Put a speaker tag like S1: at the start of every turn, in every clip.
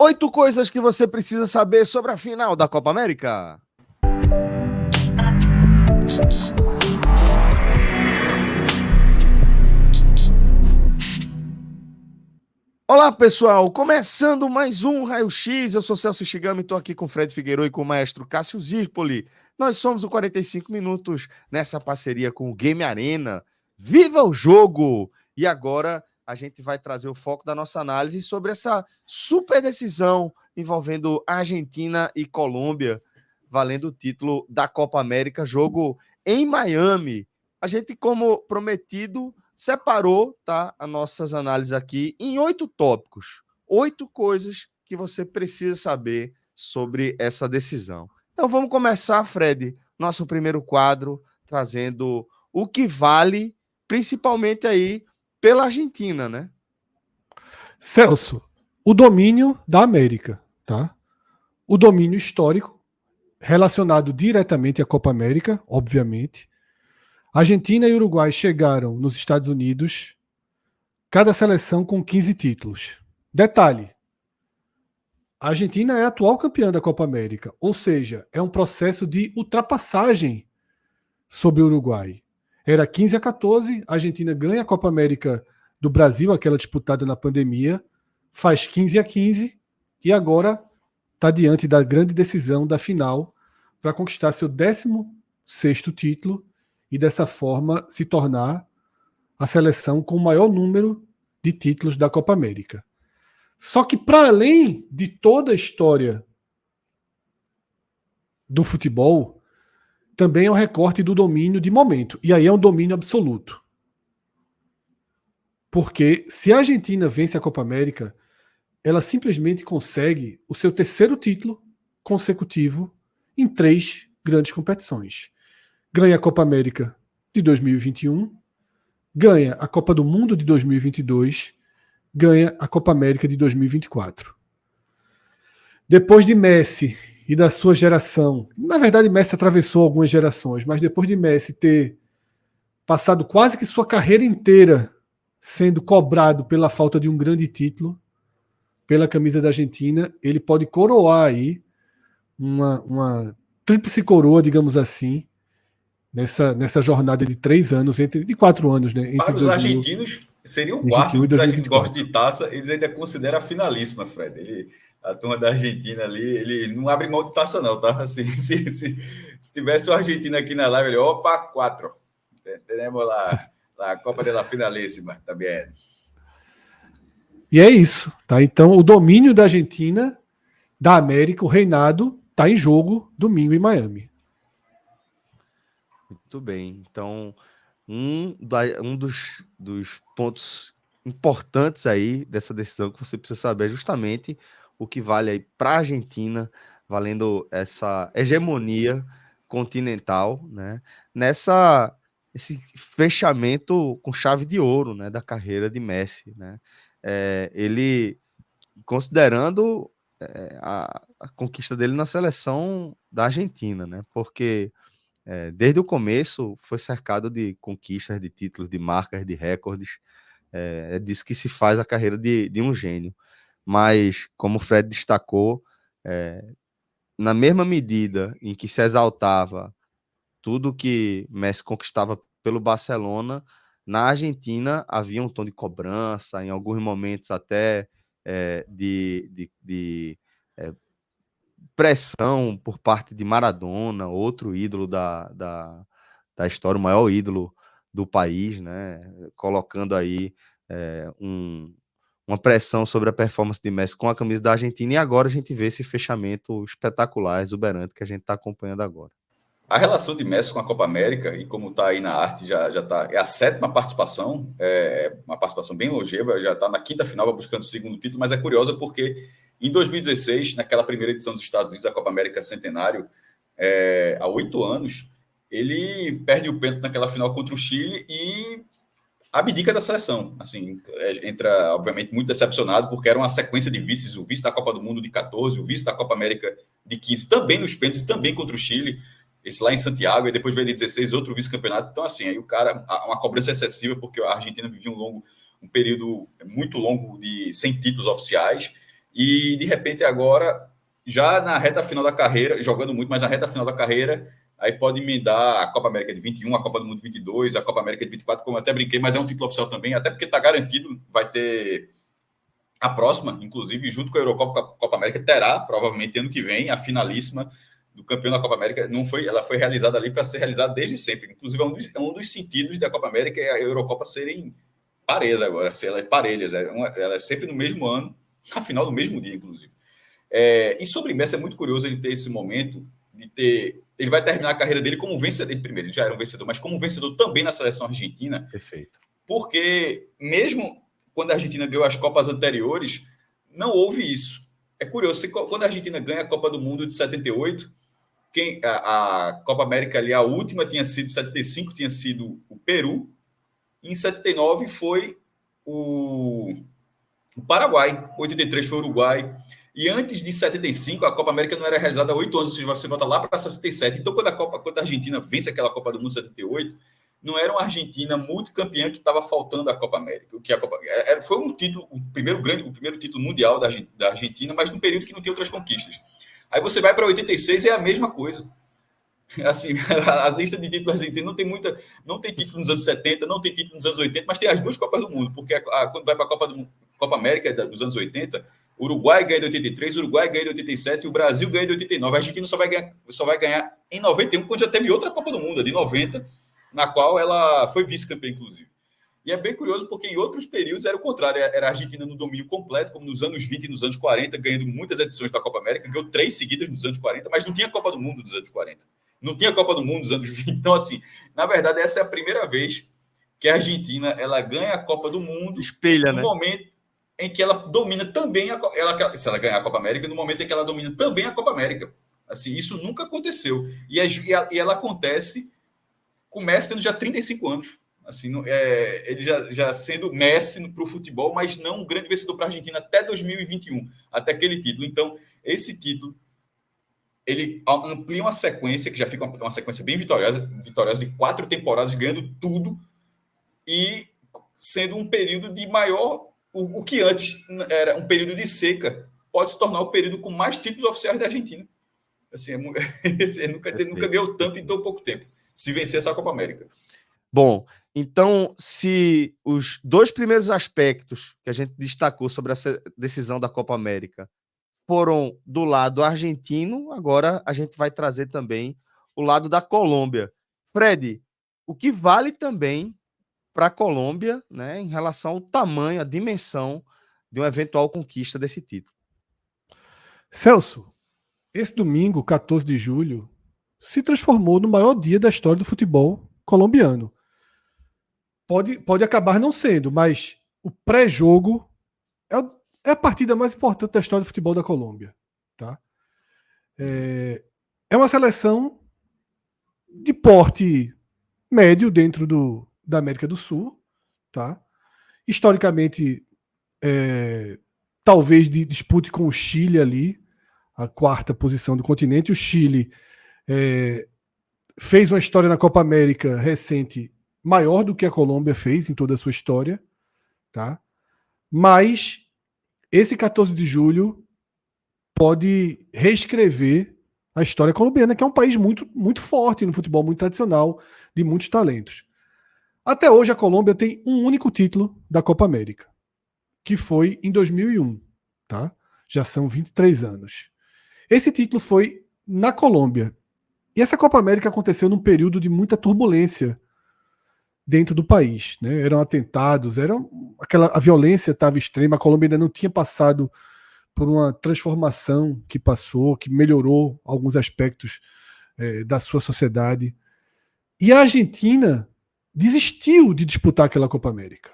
S1: 8 coisas que você precisa saber sobre a final da Copa América. Olá, pessoal! Começando mais um Raio X. Eu sou Celso Shigami, estou aqui com o Fred Figueiredo e com o maestro Cássio Zirpoli. Nós somos o 45 Minutos nessa parceria com o Game Arena. Viva o jogo! E agora a gente vai trazer o foco da nossa análise sobre essa super decisão envolvendo Argentina e Colômbia, valendo o título da Copa América, jogo em Miami. A gente, como prometido, separou, tá, as nossas análises aqui em 8 tópicos. 8 coisas que você precisa saber sobre essa decisão. Então vamos começar, Fred, nosso primeiro quadro, trazendo o que vale, principalmente aí pela Argentina, né?
S2: Celso, o domínio da América, tá? O domínio histórico, relacionado diretamente à Copa América, obviamente. Argentina e Uruguai chegaram nos Estados Unidos, cada seleção com 15 títulos. Detalhe, a Argentina é a atual campeã da Copa América, ou seja, é um processo de ultrapassagem sobre o Uruguai. Era 15-14, a Argentina ganha a Copa América do Brasil, aquela disputada na pandemia, faz 15-15 e agora está diante da grande decisão da final para conquistar seu 16º título e dessa forma se tornar a seleção com o maior número de títulos da Copa América. Só que para além de toda a história do futebol, também é um recorte do domínio de momento. E aí é um domínio absoluto. Porque se a Argentina vence a Copa América, ela simplesmente consegue o seu 3º título consecutivo em 3 grandes competições. Ganha a Copa América de 2021, ganha a Copa do Mundo de 2022, ganha a Copa América de 2024. Depois de Messi e da sua geração, na verdade Messi atravessou algumas gerações, mas depois de Messi ter passado quase que sua carreira inteira sendo cobrado pela falta de um grande título, pela camisa da Argentina, ele pode coroar aí uma tríplice coroa, digamos assim, nessa jornada de 3 anos, de 4 anos, né? Entre
S3: Para os argentinos, seria o quarto, porque os argentinos gostam de taça, eles ainda consideram a finalíssima, Fred. A turma da Argentina ali, ele não abre mão de taça, não, tá? Assim, se tivesse o Argentina aqui na live, ele, opa, 4. Temos lá a Copa de la Finalíssima também.
S2: E é isso, tá? Então, o domínio da Argentina, da América, o reinado, tá em jogo domingo em Miami.
S1: Muito bem. Então, um dos pontos importantes aí dessa decisão que você precisa saber é justamente o que vale aí para a Argentina, valendo essa hegemonia continental, né? Esse fechamento com chave de ouro, né, da carreira de Messi, né? Ele, considerando a conquista dele na seleção da Argentina, né? Porque desde o começo foi cercado de conquistas, de títulos, de marcas, de recordes. É disso que se faz a carreira de um gênio. Mas, como o Fred destacou, na mesma medida em que se exaltava tudo que Messi conquistava pelo Barcelona, na Argentina havia um tom de cobrança, em alguns momentos até de pressão por parte de Maradona, outro ídolo da história, o maior ídolo do país, né? Colocando aí uma pressão sobre a performance de Messi com a camisa da Argentina, e agora a gente vê esse fechamento espetacular, exuberante, que a gente está acompanhando agora.
S3: A relação de Messi com a Copa América, e como está aí na arte, já tá, é a 7ª participação, uma participação bem longeva, já está na 5ª final, buscando o 2º título, mas é curiosa porque em 2016, naquela primeira edição dos Estados Unidos, a Copa América Centenário, há 8 anos, ele perde o pênalti naquela final contra o Chile e abdica da seleção. Assim, entra, obviamente, muito decepcionado, porque era uma sequência de vices, o vice da Copa do Mundo de 14, o vice da Copa América de 15, também nos pênaltis, também contra o Chile, esse lá em Santiago, e depois veio de 16, outro vice-campeonato. Então, assim, aí o cara, uma cobrança excessiva, porque a Argentina vivia um período muito longo sem títulos oficiais, E, de repente, agora, já na reta final da carreira, jogando muito, mas na reta final da carreira, aí pode emendar a Copa América de 21, a Copa do Mundo de 22, a Copa América de 24, como eu até brinquei, mas é um título oficial também, até porque está garantido, vai ter a próxima, inclusive, junto com a Eurocopa, a Copa América, terá, provavelmente, ano que vem, a finalíssima do campeão da Copa América. Ela foi realizada ali para ser realizada desde sempre. Inclusive, é um dos sentidos da Copa América é a Eurocopa serem parelhas agora, parelhas. Ela é sempre no mesmo ano, a final do mesmo dia, inclusive. E sobre Messi, é muito curioso ele ter esse momento de ter... Ele vai terminar a carreira dele como vencedor. Primeiro, ele já era um vencedor, mas como vencedor também na seleção argentina.
S1: Perfeito.
S3: Porque mesmo quando a Argentina ganhou as Copas anteriores, não houve isso. É curioso, quando a Argentina ganha a Copa do Mundo de 78, a Copa América ali, a última tinha sido, 75 tinha sido o Peru, e em 79 foi o Paraguai, 83 foi o Uruguai, e antes de 75 a Copa América não era realizada há 8 anos, ou seja, você volta lá para 67. Então, quando a Argentina vence aquela Copa do Mundo de 78, não era uma Argentina multicampeã que estava faltando a Copa América. Foi um título, o primeiro título mundial da Argentina, mas num período que não tinha outras conquistas. Aí você vai para 86 e é a mesma coisa. Assim, a lista de títulos argentinos não tem título nos anos 70, não tem título nos anos 80, mas tem as duas Copas do Mundo, porque quando vai para a Copa América dos anos 80, o Uruguai ganha de 83, o Uruguai ganha de 87 e o Brasil ganha de 89. A Argentina só vai ganhar em 91, quando já teve outra Copa do Mundo, de 90, na qual ela foi vice-campeã, inclusive. E é bem curioso, porque em outros períodos era o contrário, era a Argentina no domínio completo, como nos anos 20 e nos anos 40, ganhando muitas edições da Copa América, ganhou 3 seguidas nos anos 40, mas não tinha Copa do Mundo nos anos 40. Não tinha Copa do Mundo nos anos 20. Então, assim, na verdade, essa é a primeira vez que a Argentina ela ganha a Copa do Mundo no momento em que ela domina também se ela ganhar a Copa América, no momento em que ela domina também a Copa América. Assim, isso nunca aconteceu. E ela acontece com o Messi tendo já 35 anos. Assim, ele já sendo Messi para o futebol, mas não um grande vencedor para a Argentina até 2021, até aquele título. Então, esse título ele amplia uma sequência, que já fica uma sequência bem vitoriosa de 4 temporadas, ganhando tudo, e sendo um período de maior... O que antes era um período de seca, pode se tornar o período com mais títulos oficiais da Argentina. Assim, nunca deu tanto em tão pouco tempo, se vencer essa Copa América.
S1: Bom, então, se os 2 primeiros aspectos que a gente destacou sobre essa decisão da Copa América foram do lado argentino, agora a gente vai trazer também o lado da Colômbia. Fred, o que vale também para a Colômbia, né, em relação ao tamanho, a dimensão de uma eventual conquista desse título?
S2: Celso, esse domingo, 14 de julho, se transformou no maior dia da história do futebol colombiano. Pode acabar não sendo, mas o pré-jogo é a partida mais importante da história do futebol da Colômbia. Tá? É uma seleção de porte médio dentro da América do Sul. Tá? Historicamente, talvez dispute com o Chile ali, a 4ª posição do continente. O Chile fez uma história na Copa América recente maior do que a Colômbia fez em toda a sua história. Tá? Mas esse 14 de julho pode reescrever a história colombiana, que é um país muito, muito forte no futebol, muito tradicional, de muitos talentos. Até hoje a Colômbia tem um único título da Copa América, que foi em 2001. Tá? Já são 23 anos. Esse título foi na Colômbia. E essa Copa América aconteceu num período de muita turbulência dentro do país, né? Eram atentados, a violência estava extrema, a Colômbia ainda não tinha passado por uma transformação que passou, que melhorou alguns aspectos da sua sociedade. E a Argentina desistiu de disputar aquela Copa América.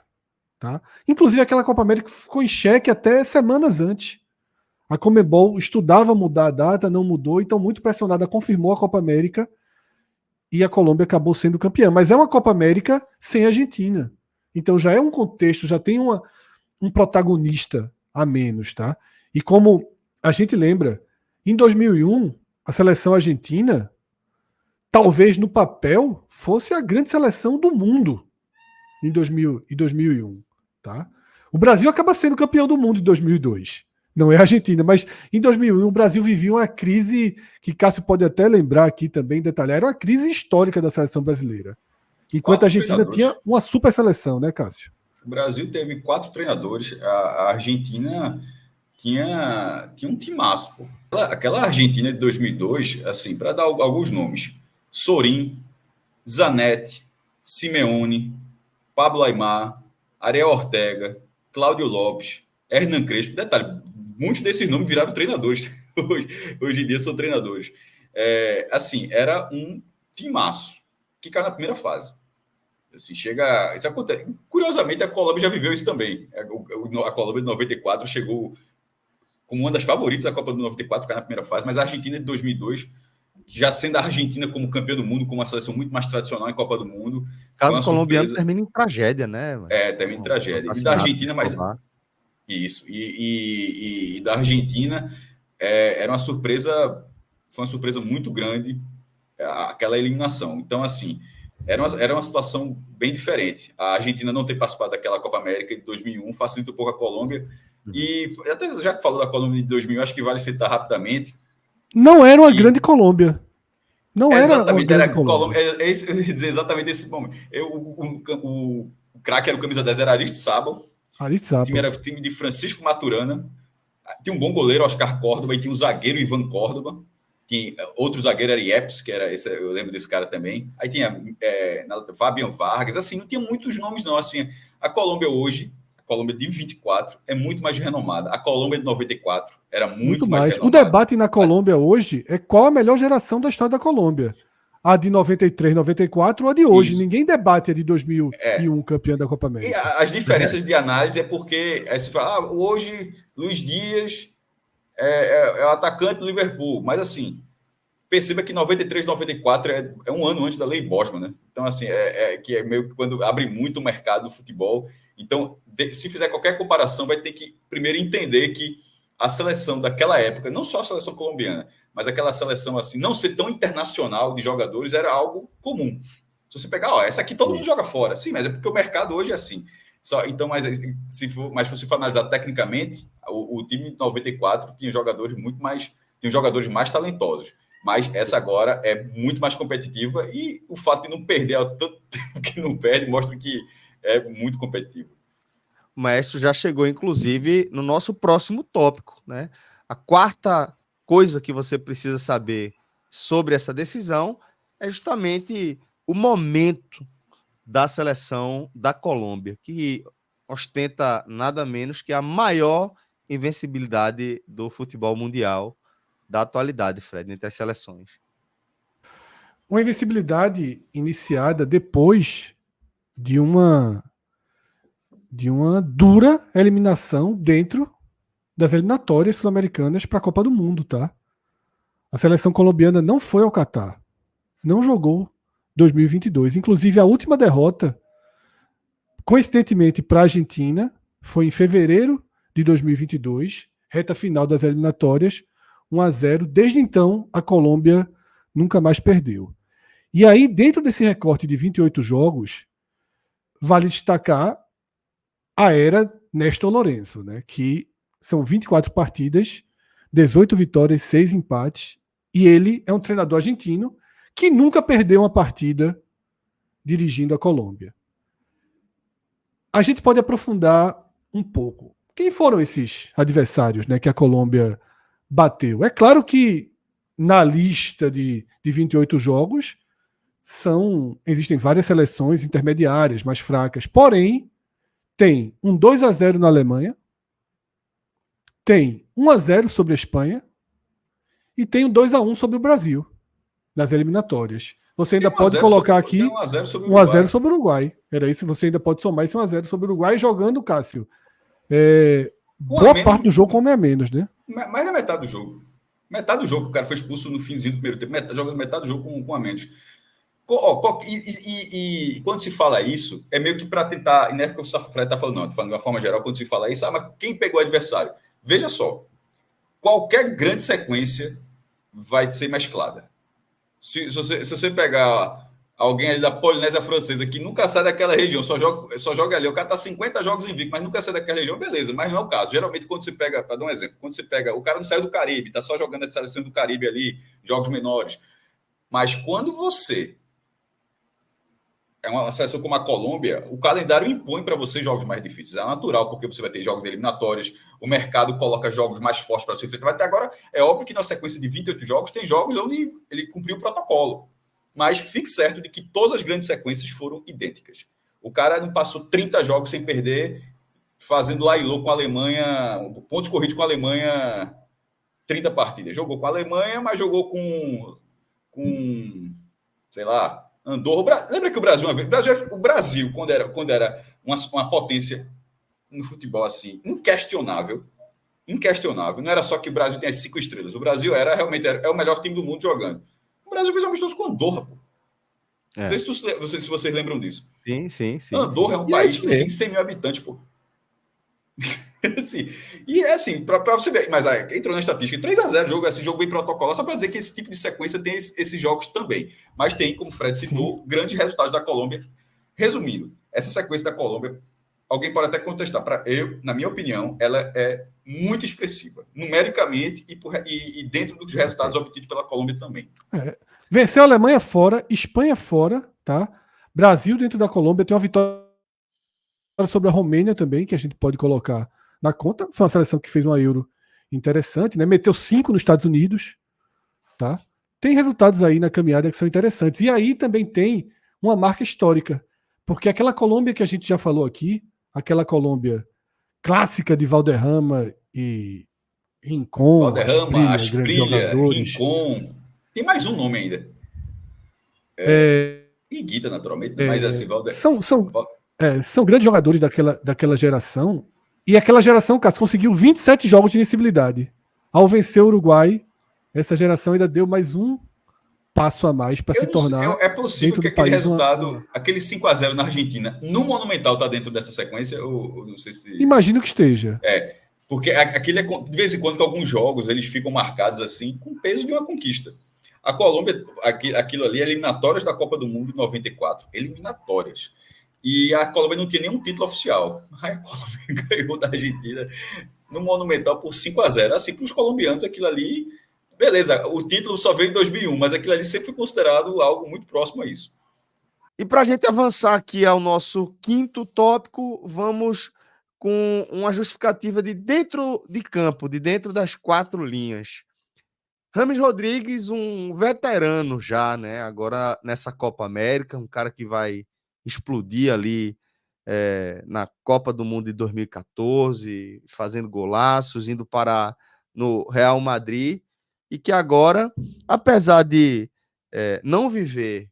S2: Tá? Inclusive, aquela Copa América ficou em xeque até semanas antes. A Conmebol estudava mudar a data, não mudou, então, muito pressionada, confirmou a Copa América e a Colômbia acabou sendo campeã. Mas é uma Copa América sem Argentina. Então já é um contexto, já tem um protagonista a menos. Tá? E como a gente lembra, em 2001, a seleção argentina, talvez no papel, fosse a grande seleção do mundo em 2001. Tá? O Brasil acaba sendo campeão do mundo em 2002. Não é a Argentina, mas em 2001 o Brasil vivia uma crise que Cássio pode até lembrar aqui também, detalhar, era uma crise histórica da seleção brasileira. Enquanto a Argentina tinha uma super seleção, né, Cássio?
S3: O Brasil teve 4 treinadores, a Argentina tinha um timaço, pô. Aquela Argentina de 2002, assim, para dar alguns nomes: Sorin, Zanetti, Simeone, Pablo Aimar, Ariel Ortega, Cláudio Lopes, Hernan Crespo. Detalhe, muitos desses nomes viraram treinadores. Hoje em dia são treinadores. Assim, era um timaço que caiu na primeira fase. Assim, isso acontece. Curiosamente, a Colômbia já viveu isso também. A Colômbia de 94 chegou como uma das favoritas da Copa do 94, caiu na primeira fase, mas a Argentina de 2002, já sendo a Argentina como campeã do mundo, com uma seleção muito mais tradicional em Copa do Mundo.
S1: O caso colombiano termina em tragédia, né?
S3: Termina em tragédia. E da Argentina, mas... Isso. E da Argentina, era uma surpresa, foi uma surpresa muito grande aquela eliminação. Então, assim, era uma situação bem diferente. A Argentina não ter participado daquela Copa América de 2001 facilita um pouco a Colômbia. E até já que falou da Colômbia de 2000, acho que vale citar rapidamente.
S2: Não era uma grande Colômbia. Não era
S3: exatamente,
S2: uma grande Colômbia.
S3: Eu ia dizer exatamente esse momento. O craque era o camisa 10, era Aristizábal. O time era o time de Francisco Maturana. Tinha um bom goleiro, Oscar Córdoba, e tinha um zagueiro, Ivan Córdoba. Tinha outro zagueiro, era Iepes, que era esse, eu lembro desse cara também. Aí tinha Fabian Vargas. Assim, não tinha muitos nomes, não. Assim, a Colômbia hoje, a Colômbia de 24, é muito mais renomada. A Colômbia de 94 era muito mais renomada.
S2: O debate na Colômbia hoje é qual a melhor geração da história da Colômbia. A de 93, 94 ou a de hoje. Isso. Ninguém debate a de 2001, campeã da Copa América.
S3: E as diferenças de análise é porque se fala, hoje Luiz Dias é o atacante do Liverpool. Mas assim, perceba que 93, 94 é um ano antes da Lei Bosman, né? Então, assim, que é meio que quando abre muito o mercado do futebol. Então, se fizer qualquer comparação, vai ter que primeiro entender que a seleção daquela época, não só a seleção colombiana, mas aquela seleção assim, não ser tão internacional de jogadores era algo comum. Se você pegar, essa aqui todo mundo joga fora. Sim, mas é porque o mercado hoje é assim. Então, mas se você for analisar tecnicamente, o time de 94 tinha jogadores mais talentosos. Mas essa agora é muito mais competitiva e o fato de não perder ao tanto tempo que não perde mostra que é muito competitivo.
S1: O Maestro já chegou, inclusive, no nosso próximo tópico, né? A quarta coisa que você precisa saber sobre essa decisão é justamente o momento da seleção da Colômbia, que ostenta nada menos que a maior invencibilidade do futebol mundial da atualidade, Fred, entre as seleções.
S2: Uma invencibilidade iniciada depois de uma dura eliminação dentro das eliminatórias sul-americanas para a Copa do Mundo, tá? A seleção colombiana não foi ao Catar, não jogou 2022. Inclusive, a última derrota, coincidentemente, para a Argentina, foi em fevereiro de 2022, reta final das eliminatórias, 1-0. Desde então, a Colômbia nunca mais perdeu. E aí, dentro desse recorte de 28 jogos, vale destacar a era Néstor Lourenço, né? Que são 24 partidas, 18 vitórias, 6 empates, e ele é um treinador argentino que nunca perdeu uma partida dirigindo a Colômbia. A gente pode aprofundar um pouco. Quem foram esses adversários, né, que a Colômbia bateu? É claro que na lista de 28 jogos existem várias seleções intermediárias, mais fracas, porém tem um 2-0 na Alemanha, tem 1-0 sobre a Espanha e tem um 2-1 sobre o Brasil nas eliminatórias. Você ainda pode colocar aqui 1-0 sobre o Uruguai. Era isso, você ainda pode somar esse 1-0 sobre o Uruguai jogando, Cássio. Boa parte do jogo com homem a menos, né?
S3: Mais da metade do jogo. Metade do jogo, o cara foi expulso no finzinho do primeiro tempo, jogando metade do jogo com a menos. E quando se fala isso, é meio que para tentar, e não é que o Fred está falando, não, estou falando de uma forma geral, quando se fala isso, mas quem pegou o adversário? Veja só, qualquer grande sequência vai ser mesclada. Se você pegar alguém ali da Polinésia Francesa que nunca sai daquela região, só joga ali. O cara tá 50 jogos invicto, mas nunca sai daquela região, beleza, mas não é o caso. Geralmente, quando você pega, para dar um exemplo, quando você pega, o cara não saiu do Caribe, tá só jogando a seleção do Caribe ali, jogos menores. Mas quando você é uma seleção como a Colômbia, o calendário impõe para você jogos mais difíceis. É natural, porque você vai ter jogos eliminatórios, o mercado coloca jogos mais fortes para você enfrentar. Até agora, é óbvio que na sequência de 28 jogos, tem jogos onde ele cumpriu o protocolo. Mas fique certo de que todas as grandes sequências foram idênticas. O cara não passou 30 jogos sem perder, fazendo lailô com a Alemanha, pontos corridos com a Alemanha, 30 partidas. Jogou com a Alemanha, mas jogou com sei lá, Andorra. Lembra que o Brasil, o Brasil quando era uma potência no futebol assim, inquestionável, não era só que o Brasil tem as 5 estrelas. O Brasil realmente o melhor time do mundo jogando. O Brasil fez um amistoso com Andorra, pô. Não sei se vocês lembram disso.
S1: Sim.
S3: Andorra é um país que não tem 100 mil habitantes, pô. Assim, e é assim, para você ver, mas entrou na estatística, 3-0, jogo bem protocolar, só para dizer que esse tipo de sequência tem esses jogos também. Mas tem, como o Fred citou, grandes resultados da Colômbia. Resumindo, essa sequência da Colômbia, alguém pode até contestar. Na minha opinião, ela é muito expressiva, numericamente e dentro dos resultados obtidos pela Colômbia também.
S2: Venceu a Alemanha fora, Espanha fora, tá? Brasil dentro da Colômbia tem uma vitória sobre a Romênia também, que a gente pode colocar na conta. Foi uma seleção que fez uma Euro interessante, né? Meteu 5 nos Estados Unidos, tá? Tem resultados aí na caminhada que são interessantes. E aí também tem uma marca histórica, porque aquela Colômbia que a gente já falou aqui, aquela Colômbia clássica de Valderrama e Rincón,
S3: Valderrama, Asprilla, Rincón. Tem mais um nome ainda. Higuita, naturalmente, mas assim, Valderrama.
S2: São grandes jogadores daquela geração. E aquela geração, Cássio, conseguiu 27 jogos de invencibilidade. Ao vencer o Uruguai, essa geração ainda deu mais um passo a mais para se tornar.
S3: É possível que aquele resultado, aquele 5-0 na Argentina, no Monumental, está dentro dessa sequência? Eu não sei se.
S2: Imagino que esteja.
S3: Porque aquele de vez em quando, que alguns jogos eles ficam marcados assim, com o peso de uma conquista. A Colômbia, aquilo ali, eliminatórias da Copa do Mundo em 94. Eliminatórias. E a Colômbia não tinha nenhum título oficial. Aí a Colômbia ganhou da Argentina no Monumental por 5-0. Assim, para os colombianos, aquilo ali... Beleza, o título só veio em 2001, mas aquilo ali sempre foi considerado algo muito próximo a isso.
S1: E para a gente avançar aqui ao nosso quinto tópico, vamos com uma justificativa de dentro de campo, de dentro das 4 linhas. Rames Rodrigues, um veterano já, né? Agora nessa Copa América, um cara que vai explodir ali na Copa do Mundo de 2014, fazendo golaços, indo para no Real Madrid, e que agora, apesar de não viver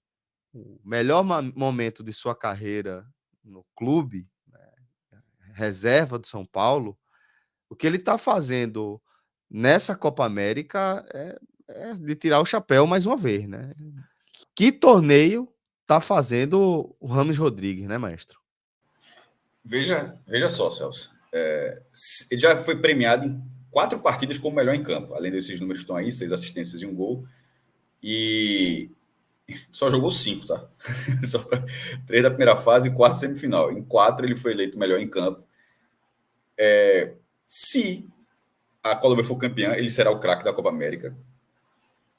S1: o melhor momento de sua carreira no clube, né, reserva do São Paulo, o que ele está fazendo nessa Copa América é de tirar o chapéu mais uma vez, né? Que torneio está fazendo o Rames Rodrigues, né, maestro?
S3: Veja só, Celso. Ele já foi premiado em 4 partidas como melhor em campo, além desses números que estão aí, 6 assistências e 1 gol. E só jogou 5, tá? Só 3 da primeira fase e 4 semifinal. Em 4 ele foi eleito melhor em campo. Se a Colômbia for campeã, ele será o craque da Copa América.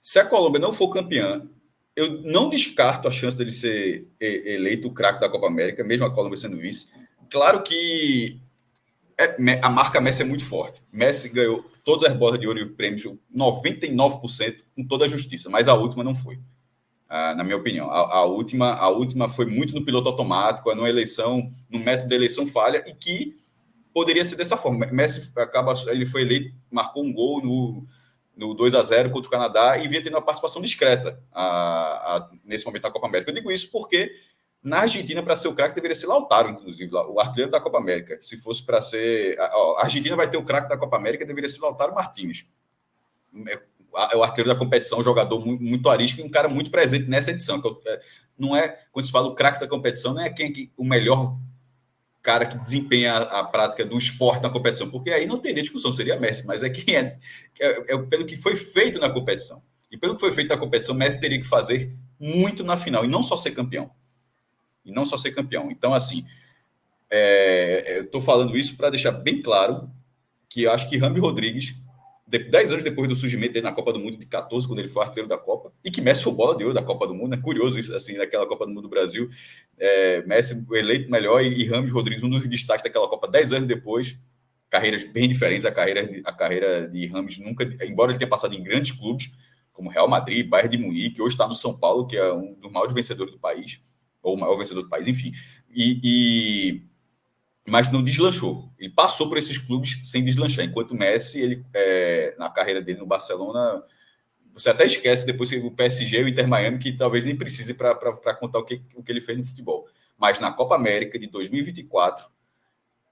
S3: Se a Colômbia não for campeã, eu não descarto a chance dele ser eleito o craque da Copa América, mesmo a Colômbia sendo vice. Claro que a marca Messi é muito forte. Messi ganhou todas as bolas de ouro e prêmios, 99% com toda a justiça, mas a última não foi, na minha opinião. A última foi muito no piloto automático, numa eleição, no método de eleição falha, e que poderia ser dessa forma. Messi ele foi eleito, marcou um gol no 2-0 contra o Canadá e vinha tendo uma participação discreta nesse momento da Copa América. Eu digo isso porque na Argentina, para ser o craque, deveria ser Lautaro, inclusive, o artilheiro da Copa América. Se fosse para ser... A Argentina vai ter o craque da Copa América, deveria ser Lautaro Martínez. É o artilheiro da competição, um jogador muito arisco e um cara muito presente nessa edição. Não é, quando se fala o craque da competição, não é o melhor cara que desempenha a prática do esporte na competição, porque aí não teria discussão, seria Messi, mas é quem pelo que foi feito na competição. E pelo que foi feito na competição, Messi teria que fazer muito na final, e não só ser campeão. Então, assim, eu estou falando isso para deixar bem claro que eu acho que James Rodrigues, 10 anos depois do surgimento dele na Copa do Mundo de 14, quando ele foi artilheiro da Copa, e que Messi foi bola de ouro da Copa do Mundo, é curioso isso, assim, naquela Copa do Mundo do Brasil, Messi eleito melhor e James Rodrigues um dos destaques daquela Copa 10 anos depois, carreiras bem diferentes, a carreira de James nunca, embora ele tenha passado em grandes clubes, como Real Madrid, Bayern de Munique, hoje está no São Paulo, que é um dos maiores vencedores do país, ou o maior vencedor do país, enfim, mas não deslanchou. Ele passou por esses clubes sem deslanchar. Enquanto Messi, ele, na carreira dele no Barcelona, você até esquece depois o PSG e o Inter Miami, que talvez nem precise para contar o que ele fez no futebol. Mas na Copa América de 2024,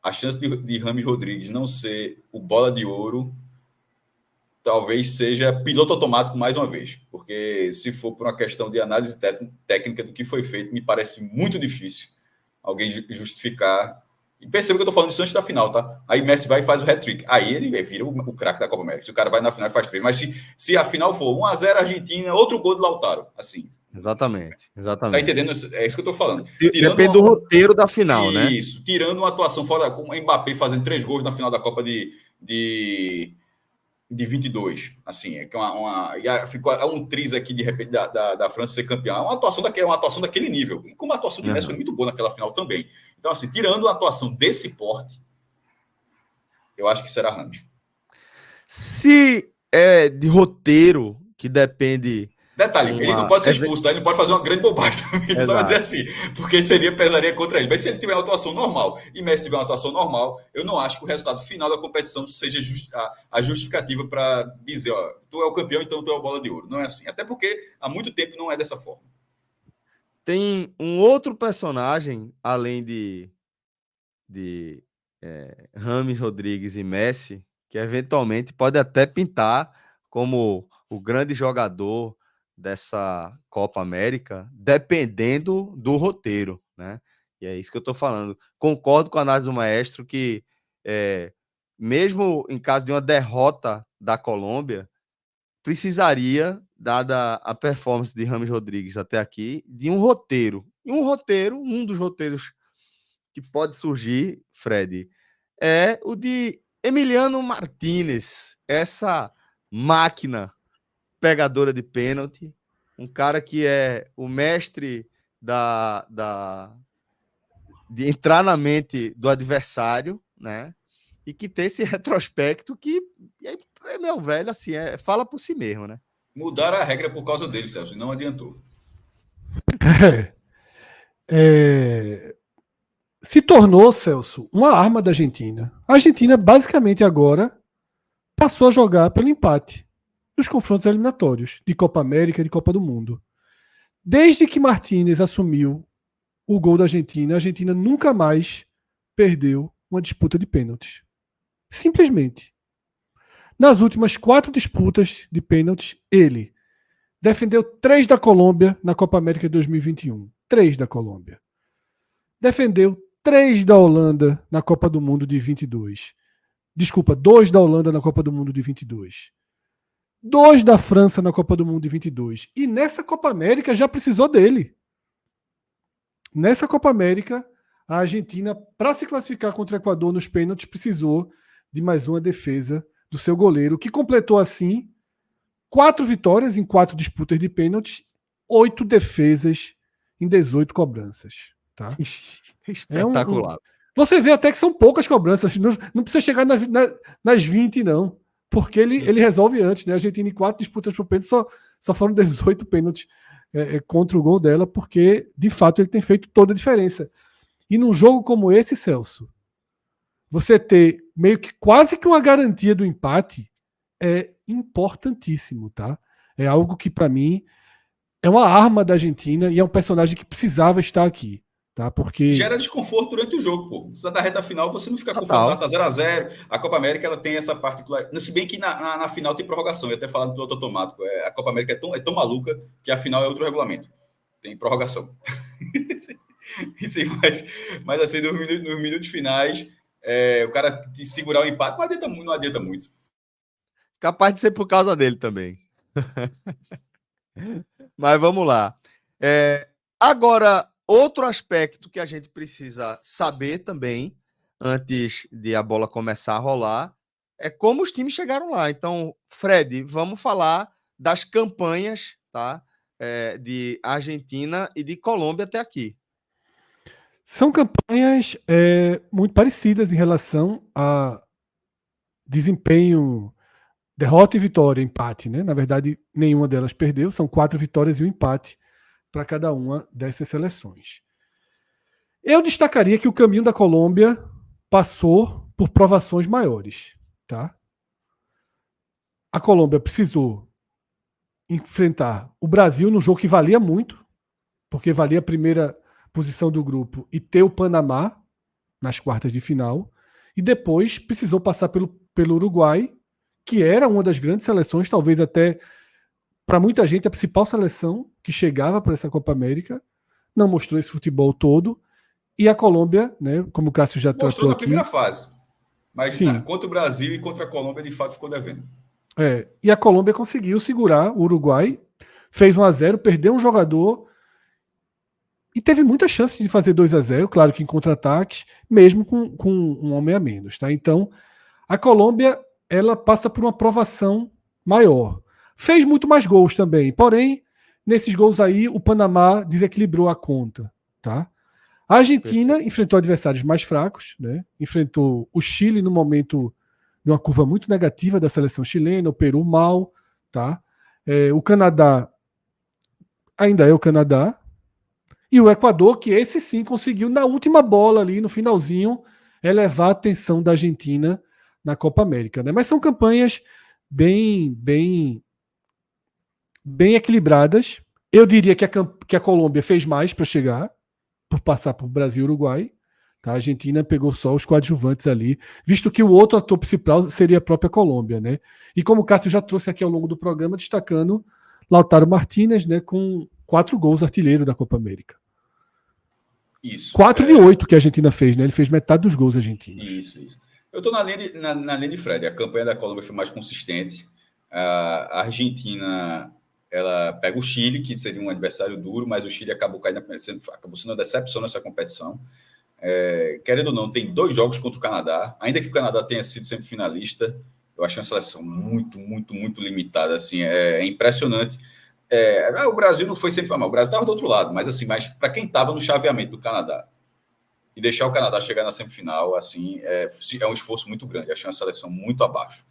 S3: a chance de James Rodrigues não ser o bola de ouro talvez seja piloto automático mais uma vez. Porque se for por uma questão de análise técnica do que foi feito, me parece muito difícil alguém justificar. E perceba que eu estou falando isso antes da final, tá? Aí Messi vai e faz o hat-trick. Aí ele vira o craque da Copa América. Se o cara vai na final e faz 3. Mas se a final for 1-0 Argentina, outro gol do Lautaro. Assim.
S1: Exatamente.
S3: Tá entendendo? É isso que eu estou falando.
S1: Depende do roteiro da final, né?
S3: Isso. Tirando uma atuação fora, com o Mbappé fazendo 3 gols na final da Copa de 22, assim, ficou um triz aqui de repente da França ser campeã, uma atuação daquele nível, e como a atuação de Messi foi muito boa naquela final também. Então, assim, tirando a atuação desse porte, eu acho que será James.
S1: Se é de roteiro que depende.
S3: Detalhe, ele não pode ser expulso, tá? Ele não pode fazer uma grande bobagem também, só vai dizer assim, porque pesaria contra ele. Mas se ele tiver uma atuação normal e Messi tiver uma atuação normal, eu não acho que o resultado final da competição seja a justificativa para dizer, ó, tu é o campeão, então tu é a bola de ouro. Não é assim. Até porque há muito tempo não é dessa forma.
S1: Tem um outro personagem, além de James Rodrigues e Messi, que eventualmente pode até pintar como o grande jogador dessa Copa América, dependendo do roteiro, né? E é isso que eu estou falando. Concordo com a análise do maestro que, mesmo em caso de uma derrota da Colômbia, precisaria, dada a performance de James Rodrigues até aqui, de um roteiro. E um dos roteiros que pode surgir, Fred, é o de Emiliano Martínez, essa máquina pegadora de pênalti, um cara que é o mestre de entrar na mente do adversário, né? E que tem esse retrospecto que, meu velho, assim, fala por si mesmo, né?
S3: Mudaram a regra por causa dele, Celso, e não adiantou.
S2: Se tornou, Celso, uma arma da Argentina. A Argentina, basicamente, agora passou a jogar pelo empate nos confrontos eliminatórios de Copa América e de Copa do Mundo. Desde que Martínez assumiu o gol da Argentina, a Argentina nunca mais perdeu uma disputa de pênaltis. Simplesmente. Nas últimas 4 disputas de pênaltis, ele defendeu 3 da Colômbia na Copa América de 2021. 3 da Colômbia. Defendeu 3 da Holanda na Copa do Mundo de 22. Desculpa, 2 da Holanda na Copa do Mundo de 22. 2 da França na Copa do Mundo de 22. E nessa Copa América já precisou dele. Nessa Copa América, a Argentina, para se classificar contra o Equador nos pênaltis, precisou de mais uma defesa do seu goleiro, que completou assim 4 vitórias em 4 disputas de pênaltis, 8 defesas em 18 cobranças. Tá?
S1: Espetacular.
S2: Você vê até que são poucas cobranças, não precisa chegar nas 20, não. Porque ele resolve antes, né? A Argentina em 4 disputas por pênalti só foram 18 pênaltis contra o gol dela, porque de fato ele tem feito toda a diferença. E num jogo como esse, Celso, você ter meio que quase que uma garantia do empate é importantíssimo, tá? É algo que para mim é uma arma da Argentina e é um personagem que precisava estar aqui. Tá? Porque
S3: gera desconforto durante o jogo, pô. Se na reta final você não fica confortável, tá 0-0. A Copa América ela tem essa particular. Se bem que na final tem prorrogação, eu ia até falar do piloto automático. A Copa América é tão maluca que a final é outro regulamento. Tem prorrogação. Sim, mas assim, nos minutos finais, o cara te segurar o empate não adianta muito.
S1: Capaz de ser por causa dele também. Mas vamos lá. Agora, outro aspecto que a gente precisa saber também, antes de a bola começar a rolar, é como os times chegaram lá. Então, Fred, vamos falar das campanhas, tá? De Argentina e de Colômbia até aqui.
S2: São campanhas muito parecidas em relação a desempenho, derrota e vitória, empate, né? Na verdade, nenhuma delas perdeu, são 4 vitórias e um empate para cada uma dessas seleções. Eu destacaria que o caminho da Colômbia passou por provações maiores, tá? A Colômbia precisou enfrentar o Brasil num jogo que valia muito, porque valia a primeira posição do grupo, e ter o Panamá nas quartas de final, e depois precisou passar pelo Uruguai, que era uma das grandes seleções, talvez até para muita gente a principal seleção que chegava para essa Copa América, não mostrou esse futebol todo, e a Colômbia, né, como o Cássio já
S3: Mostrou
S2: tratou
S3: na
S2: aqui,
S3: primeira fase. Mas
S2: sim,
S3: contra o Brasil e contra a Colômbia, de fato, ficou devendo.
S2: e a Colômbia conseguiu segurar o Uruguai, fez 1-0, perdeu um jogador e teve muitas chances de fazer 2-0, claro que em contra-ataques, mesmo com um homem a menos. Tá? Então, a Colômbia ela passa por uma provação maior. Fez muito mais gols também, porém, nesses gols aí, o Panamá desequilibrou a conta. Tá? A Argentina enfrentou adversários mais fracos, né? Enfrentou o Chile no momento de uma curva muito negativa da seleção chilena, o Peru mal. Tá? O Canadá ainda é o Canadá, e o Equador, que esse sim conseguiu, na última bola ali, no finalzinho, elevar a atenção da Argentina na Copa América. Né? Mas são campanhas bem equilibradas. Eu diria que a Colômbia fez mais para chegar, por passar por Brasil e Uruguai. Tá? A Argentina pegou só os coadjuvantes ali, visto que o outro ator principal seria a própria Colômbia. Né? E como o Cássio já trouxe aqui ao longo do programa, destacando Lautaro Martínez, né, com 4 gols artilheiro da Copa América.
S3: Isso.
S2: 4 de 8 que a Argentina fez, né? Ele fez metade dos gols argentinos.
S3: Isso. Eu estou na linha de Fred. A campanha da Colômbia foi mais consistente. A Argentina, ela pega o Chile, que seria um adversário duro, mas o Chile acabou sendo uma decepção nessa competição. Querendo ou não, tem 2 jogos contra o Canadá. Ainda que o Canadá tenha sido sempre finalista, eu acho uma seleção muito limitada. Assim, é impressionante. O Brasil não foi sempre mal. O Brasil estava do outro lado, mas para quem estava no chaveamento do Canadá e deixar o Canadá chegar na semifinal, assim, é um esforço muito grande. Achei uma seleção muito abaixo.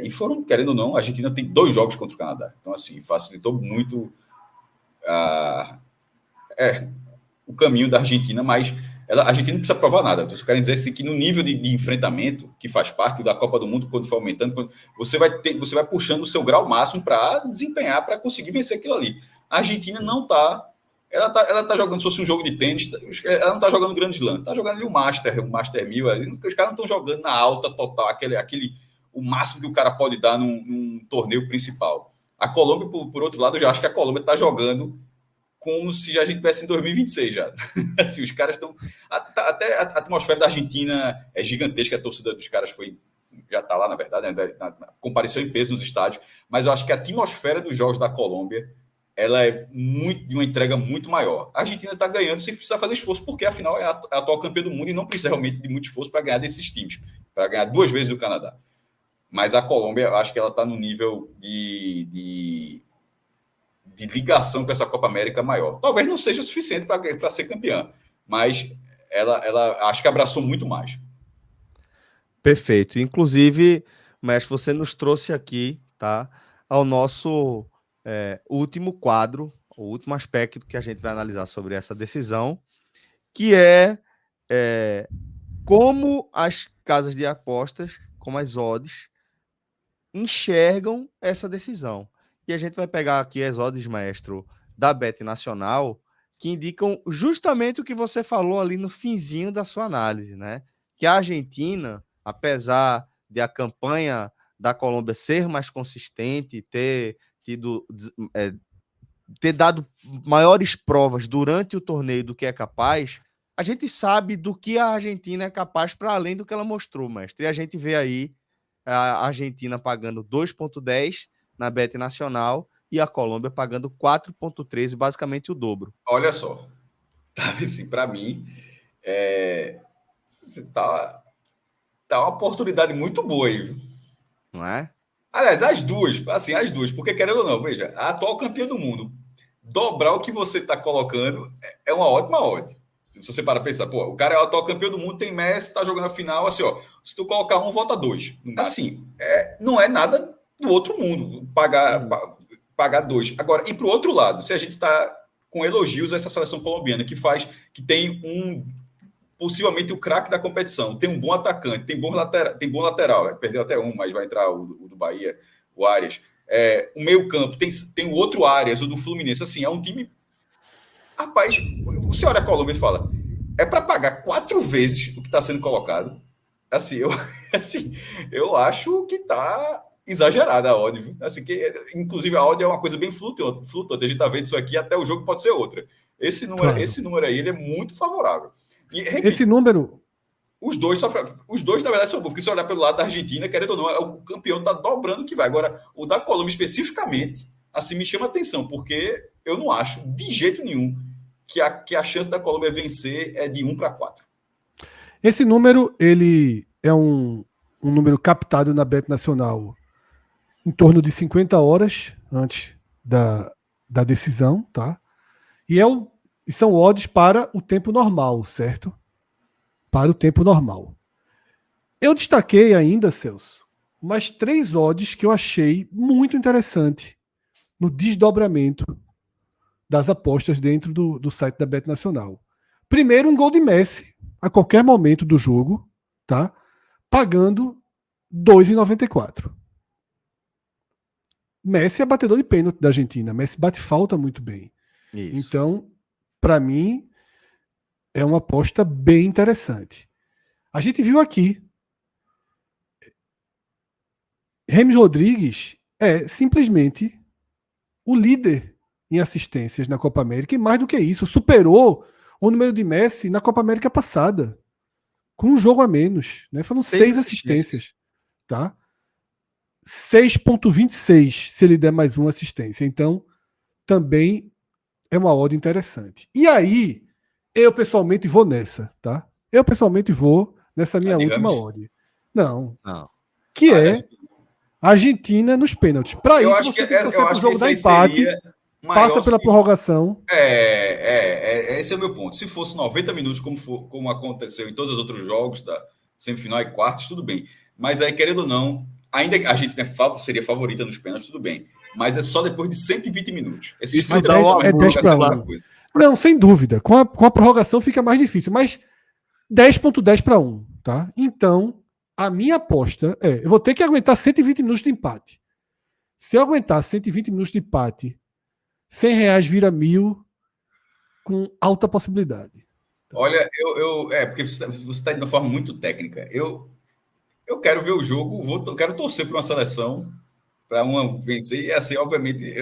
S3: E foram, querendo ou não, a Argentina tem 2 jogos contra o Canadá. Então, assim, facilitou muito o caminho da Argentina, mas a Argentina não precisa provar nada. Então, querem dizer assim, que no nível de enfrentamento, que faz parte da Copa do Mundo, quando for aumentando, você vai puxando o seu grau máximo para desempenhar, para conseguir vencer aquilo ali. A Argentina não está. Ela tá jogando, se fosse um jogo de tênis, ela não está jogando grande slam, está jogando ali o Master 1000, os caras não estão jogando na alta total, o máximo que o cara pode dar num torneio principal. A Colômbia, por outro lado, eu já acho que a Colômbia está jogando como se a gente tivesse em 2026 já. Assim, os caras estão... Até a atmosfera da Argentina é gigantesca, a torcida dos caras já está lá, na verdade, né? Compareceu em peso nos estádios, mas eu acho que a atmosfera dos jogos da Colômbia ela é de uma entrega muito maior. A Argentina está ganhando sem precisar fazer esforço, porque afinal é a atual campeã do mundo e não precisa realmente de muito esforço para ganhar desses times, para ganhar 2 vezes do Canadá. Mas a Colômbia, eu acho que ela está no nível de ligação com essa Copa América maior. Talvez não seja suficiente para ser campeã, mas ela acho que abraçou muito mais.
S1: Perfeito. Inclusive, Mestre, você nos trouxe aqui, tá, ao nosso último quadro, o último aspecto que a gente vai analisar sobre essa decisão, que é como as casas de apostas, como as odds, enxergam essa decisão. E a gente vai pegar aqui as odds, maestro, da Bet Nacional, que indicam justamente o que você falou ali no finzinho da sua análise, né? Que a Argentina, apesar de a campanha da Colômbia ser mais consistente, ter dado maiores provas durante o torneio do que é capaz, a gente sabe do que a Argentina é capaz para além do que ela mostrou, mestre. E a gente vê aí a Argentina pagando 2,10 na Bet Nacional e a Colômbia pagando 4,13, basicamente o dobro.
S3: Olha só, tá assim, para mim, tá uma oportunidade muito boa aí, viu?
S1: Não é?
S3: Aliás, as duas, porque querendo ou não, veja, a atual campeã do mundo, dobrar o que você está colocando é uma ótima odd. Se você para pensar, pô, o cara é o atual campeão do mundo, tem Messi, tá jogando a final, assim, ó, se tu colocar um, volta 2. Assim, não é nada do outro mundo, pagar 2. Agora, e pro outro lado, se a gente tá com elogios a essa seleção colombiana, que tem possivelmente o craque da competição, tem um bom atacante, tem bom lateral, perdeu até um, mas vai entrar o do Bahia, o Arias. O meio campo, tem o outro Arias, o do Fluminense, assim, é um time... Rapaz, você olha a Colômbia e fala, é para pagar 4 vezes o que está sendo colocado. Assim, eu acho que está exagerada a odd, viu? Assim, inclusive a odd é uma coisa bem flutuante. A gente está vendo isso aqui, até o jogo pode ser outra. Esse número aí, ele é muito favorável. E, repito,
S2: esse número...
S3: Os dois, na verdade, são bons, porque se olhar pelo lado da Argentina, querendo ou não, o campeão está dobrando o que vai. Agora, o da Colômbia especificamente, assim, me chama a atenção, porque eu não acho, de jeito nenhum, que a chance da Colômbia vencer é de 1-4.
S2: Esse número, ele é um número captado na Bet Nacional em torno de 50 horas antes da decisão, tá? E são odds para o tempo normal, certo? Para o tempo normal. Eu destaquei ainda, Celso, umas 3 odds que eu achei muito interessante no desdobramento das apostas dentro do site da Bet Nacional. Primeiro, um gol de Messi a qualquer momento do jogo, tá? Pagando 2,94. Messi é batedor de pênalti da Argentina. Messi bate falta muito bem.
S1: Isso.
S2: Então, para mim, é uma aposta bem interessante. A gente viu aqui. James Rodrigues é simplesmente o líder em assistências na Copa América, e mais do que isso, superou o número de Messi na Copa América passada, com um jogo a menos, né? Foram 6 assistências, tá? 6,26 se ele der mais uma assistência. Então, também é uma odd interessante. E aí, eu pessoalmente vou nessa, tá? Eu pessoalmente vou nessa minha última odd. Não. Que é a Argentina nos pênaltis. Para isso, você tem que torcer pro jogo da empate. Passa pela prorrogação.
S3: Esse é o meu ponto. Se fosse 90 minutos, como aconteceu em todos os outros jogos da semifinal e quartos, tudo bem. Mas aí, querendo ou não, ainda a gente seria favorita nos pênaltis, tudo bem. Mas é só depois de 120 minutos.
S1: Isso dá uma
S2: 10 para 1. Não, sem dúvida. Com a prorrogação fica mais difícil. Mas 10,10 para 1. Tá? Então, a minha aposta eu vou ter que aguentar 120 minutos de empate. Se eu aguentar 120 minutos de empate, R$100 vira 1.000 com alta possibilidade.
S3: Olha, porque você está de uma forma muito técnica. Eu quero ver o jogo, eu quero torcer para uma seleção, para uma vencer, e assim, obviamente,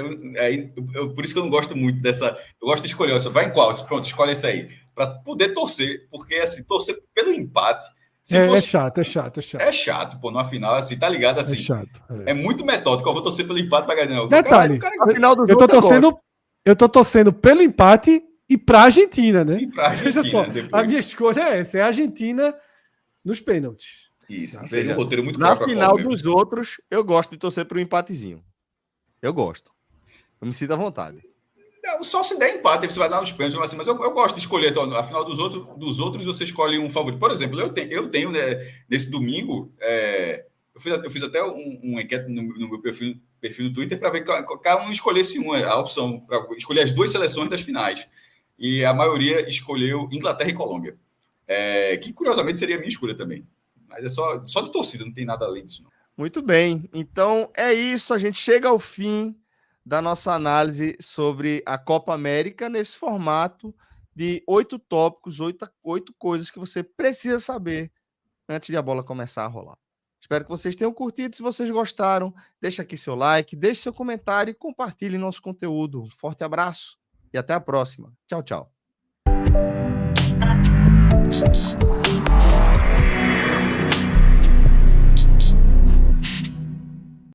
S3: por isso que eu não gosto muito dessa. Eu gosto de escolher, vai em qual? Pronto, escolhe esse aí. Para poder torcer, porque assim, torcer pelo empate.
S2: É chato.
S3: É chato, pô, numa final, assim, tá ligado? Assim,
S2: é chato.
S3: É muito metódico. Eu vou torcer pelo empate para ganhar.
S2: Detalhe,
S1: final do
S2: jogo eu tô torcendo pelo empate e pra Argentina, né?
S3: E pra Argentina,
S2: veja só, a minha escolha é essa, é a Argentina nos pênaltis.
S3: Isso,
S1: tá?
S3: Seja um roteiro muito
S1: na final dos outros, eu gosto de torcer para um empatezinho. Eu gosto. Eu me sinto à vontade.
S3: Não, só se der empate, você vai dar nos pênaltis, assim, mas eu gosto de escolher. Então, a final dos outros, você escolhe um favorito. Por exemplo, eu tenho né, nesse domingo, eu fiz até um enquete no meu perfil no Twitter para ver que cada um escolhesse a opção, para escolher as 2 seleções das finais. E a maioria escolheu Inglaterra e Colômbia. Que, curiosamente, seria a minha escolha também. Mas é só de torcida, não tem nada além disso. Não.
S1: Muito bem. Então, é isso. A gente chega ao fim da nossa análise sobre a Copa América nesse formato de 8 tópicos, 8 coisas que você precisa saber antes de a bola começar a rolar. Espero que vocês tenham curtido. Se vocês gostaram, deixa aqui seu like, deixe seu comentário e compartilhe nosso conteúdo. Forte abraço e até a próxima. Tchau, tchau.